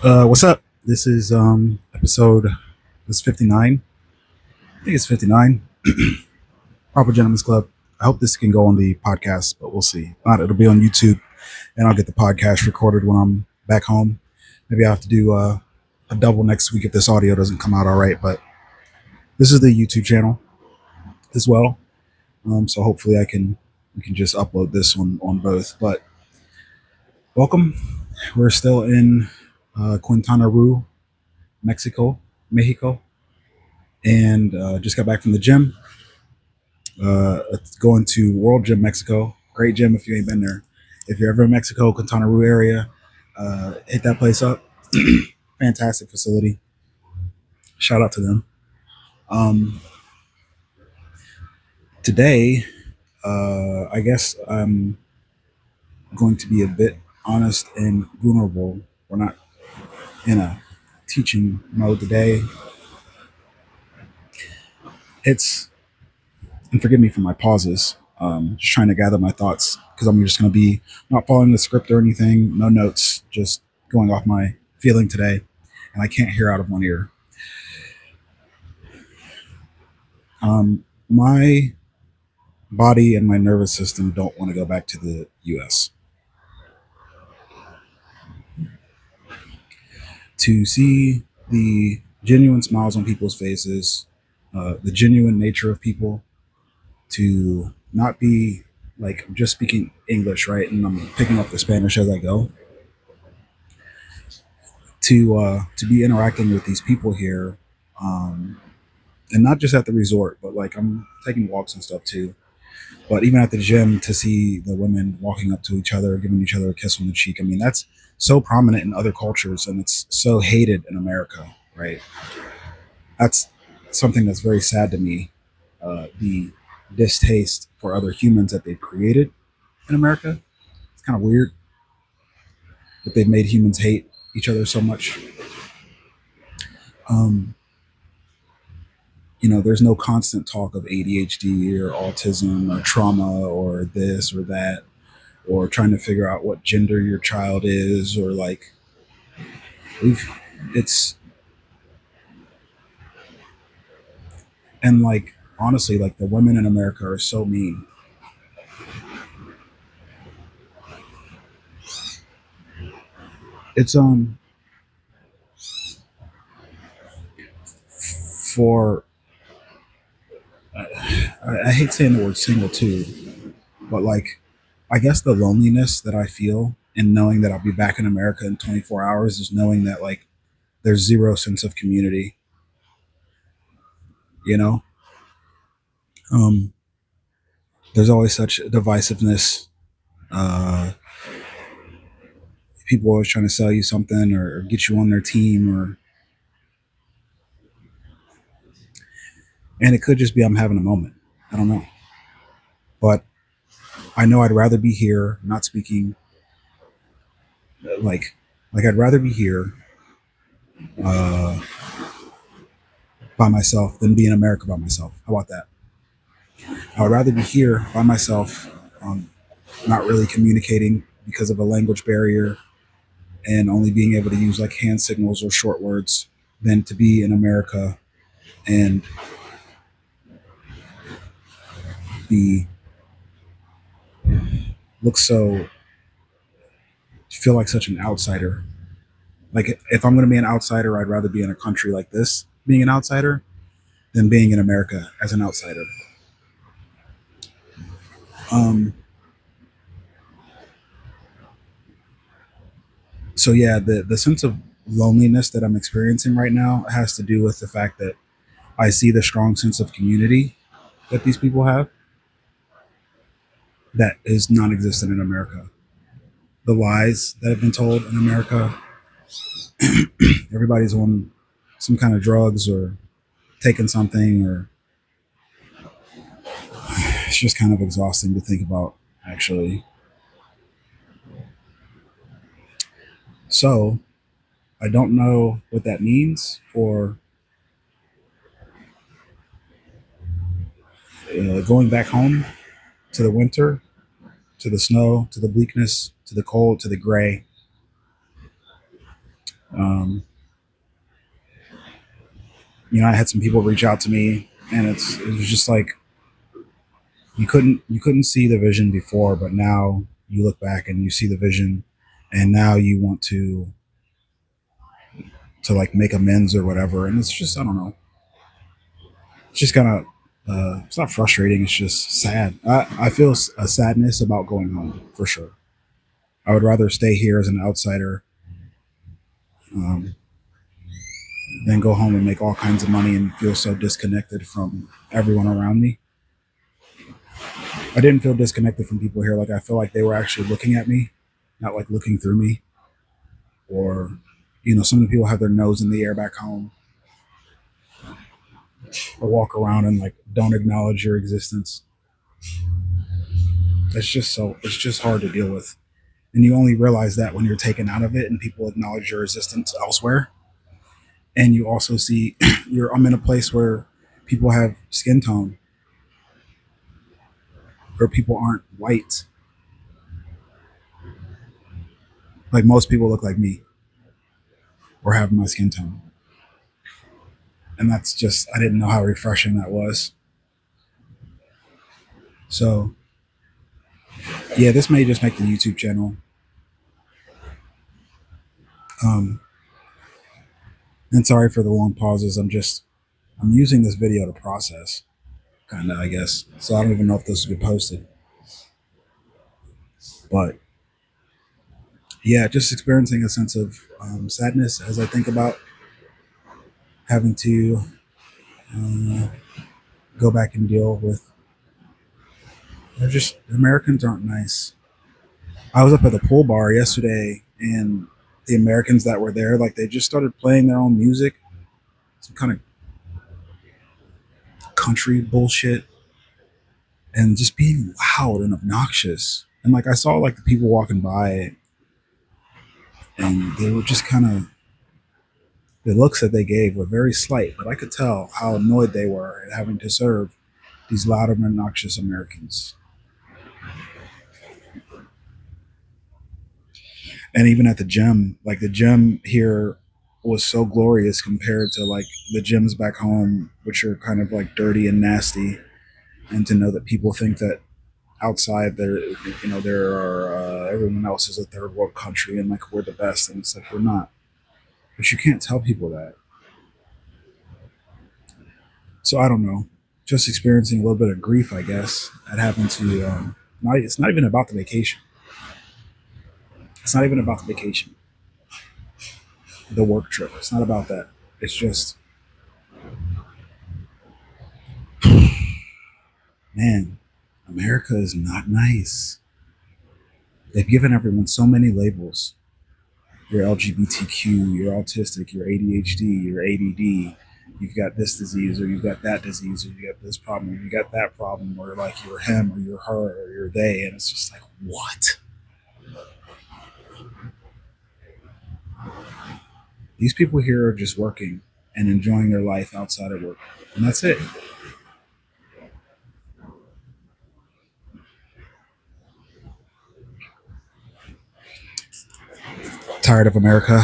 What's up? This is episode. This 59. I think it's 59. Proper Gentlemen's Club. I hope this can go on the podcast, but we'll see. If not, it'll be on YouTube, and I'll get the podcast recorded when I'm back home. Maybe I will have to do a double next week if this audio doesn't come out all right. But this is the YouTube channel as well, so hopefully we can just upload this on both. But welcome. We're still in Quintana Roo, Mexico, and just got back from the gym. Going to World Gym Mexico. Great gym if you ain't been there. If you're ever in Mexico, Quintana Roo area, hit that place up. Fantastic facility. Shout out to them. Um, Today, I guess I'm going to be a bit honest and vulnerable. We're not in a teaching mode today. It's, and forgive me for my pauses, just trying to gather my thoughts because I'm just going to be not following the script or anything, no notes, just going off my feeling today. And I can't hear out of one ear. My body and my nervous system don't want to go back to the US. To see the genuine smiles on people's faces, the genuine nature of people, to not be like I'm just speaking English, right? And I'm picking up the Spanish as I go. To be interacting with these people here, um, and not just at the resort, but like I'm taking walks and stuff too. But even at the gym, to see the women walking up to each other, giving each other a kiss on the cheek. I mean, that's so prominent in other cultures, and it's so hated in America, right? That's something that's very sad to me. The distaste for other humans that they've created in America. It's kind of weird that they've made humans hate each other so much. Um, there's no constant talk of ADHD or autism or trauma or this or that, or trying to figure out what gender your child is, or like we've it's and like honestly, like the women in America are so mean. It's for I hate saying the word single too, but like I guess the loneliness that I feel in knowing that I'll be back in America in 24 hours is knowing that like there's zero sense of community, you know? Um, there's always such divisiveness. Uh, People always trying to sell you something or get you on their team, or and it could just be I'm having a moment. I don't know, but I know I'd rather be here, not speaking like I'd rather be here uh, by myself than be in America by myself. How about that? I would rather be here by myself, not really communicating because of a language barrier and only being able to use like hand signals or short words, than to be in America and be look so feel like such an outsider. Like if I'm going to be an outsider, I'd rather be in a country like this being an outsider than being in America as an outsider. Um, so yeah, the sense of loneliness that I'm experiencing right now has to do with the fact that I see the strong sense of community that these people have that is non-existent in America. The lies that have been told in America, everybody's on some kind of drugs or taking something, or it's just kind of exhausting to think about, actually. So I don't know what that means for going back home to the winter, to the snow, to the bleakness, to the cold, to the gray. Um, I had some people reach out to me, and it was just like you couldn't see the vision before, but now you look back and you see the vision, and now you want to like make amends or whatever, and it's just I don't know, it's just kind of it's not frustrating. It's just sad. I feel a sadness about going home for sure. I would rather stay here as an outsider um, than go home and make all kinds of money and feel so disconnected from everyone around me. I didn't feel disconnected from people here. Like I feel like they were actually looking at me, not like looking through me. Or, some of the people have their nose in the air back home, or walk around and like don't acknowledge your existence. It's just hard to deal with. And you only realize that when you're taken out of it and people acknowledge your existence elsewhere. And you also see I'm in a place where people have skin tone, where people aren't white. Like most people look like me or have my skin tone. And that's just, I didn't know how refreshing that was. So, yeah, this may just make the YouTube channel. Um, and sorry for the long pauses. I'm using this video to process, kind of, I guess. So I don't even know if this will get posted. But yeah, just experiencing a sense of sadness as I think about having to uh, go back and deal with. They're just, Americans aren't nice. I was up at the pool bar yesterday, and the Americans that were there, like they just started playing their own music, some kind of country bullshit, and just being loud and obnoxious. And like I saw like the people walking by, and they were just kind of, the looks that they gave were very slight, but I could tell how annoyed they were at having to serve these loud and obnoxious Americans. And even at the gym, like the gym here was so glorious compared to like the gyms back home, which are kind of like dirty and nasty. And to know that people think that outside there are everyone else is a third world country and like we're the best, and it's like we're not. But you can't tell people that. So I don't know. Just experiencing a little bit of grief, I guess, at having to. Not, it's not even about the vacation. It's not even about the vacation, the work trip. It's not about that. It's just, man, America is not nice. They've given everyone so many labels. You're LGBTQ, you're autistic, you're ADHD, you're ADD. You've got this disease, or you've got that disease, or you got this problem, or you got that problem, or like you're him, or you're her, or you're they, and it's just like, what? These people here are just working and enjoying their life outside of work, and that's it. Tired of America.